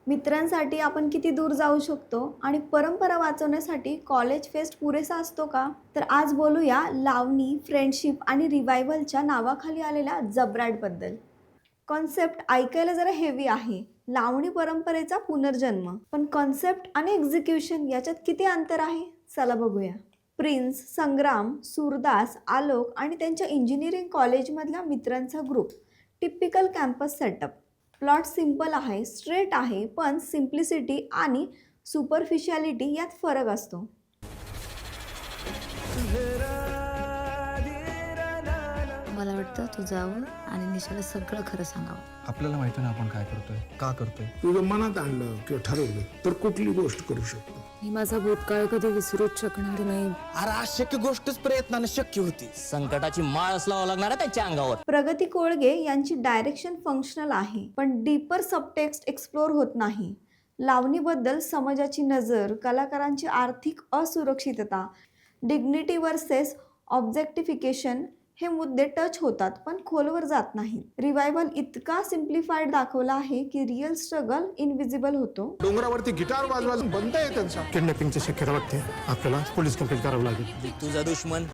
मित्रांसाठी आपण किती दूर जाऊ शकतो आणि परंपरा वाचवण्यासाठी कॉलेज फेस्ट पुरेसा असतो का? तर आज बोलूया लावणी, फ्रेंडशिप आणि रिवायव्हलच्या नावाखाली आलेल्या जबराटबद्दल. कॉन्सेप्ट ऐकायला जरा हेवी आहे. लावणी परंपरेचा पुनर्जन्म. पण कॉन्सेप्ट आणि एक्झिक्युशन याच्यात किती अंतर आहे? चला बघूया. प्रिन्स, संग्राम, सूरदास, आलोक आणि त्यांच्या इंजिनिअरिंग कॉलेजमधल्या मित्रांचा group. Typical campus setup. Plot simple आहे, स्ट्रेट आहे, पण सिम्प्लिसिटी आणि सुपरफिशियलिटी यात फरक असतो. मला वाटतं तू जावं आणि निशाला सगळं खरं सांगावं. आपल्याला माहिती ना आपण काय करतोय, का करतोय. तुझं मनात आणलं किंवा ठरवलं तर कुठली गोष्ट करू शकतो. मी माझा भूतकाळ कधी विसरूच शकणार नाही. अरे अशक्य गोष्टच प्रयत्नाने शक्य होती. संकटाची माळच लावावं लागणार आहे त्यांच्या अंगावर. प्रगती कोळगे यांची डायरेक्शन फंक्शनल आहे, पण डीपर सबटेक्स्ट एक्सप्लोर होत नाही. लावणीबद्दल समाजाची नजर, कलाकारांची आर्थिक असुरक्षितता, डिग्निटी वर्सेस ऑब्जेक्टिफिकेशन हे मुद्दे टच होतात पण खोलवर जात नाही. रिवायव्हल इतका सिम्प्लिफाईड दाखवला आहे की रिअल स्ट्रगल इनविजिबल होतो. डोंगरावरती गिटार वाजवायला बंद आहे त्यांचा. किडनॅपिंगची शक्यता वाटते. आपल्याला पोलीस कंप्लेंट करावं लागेल. तुझा दुश्मन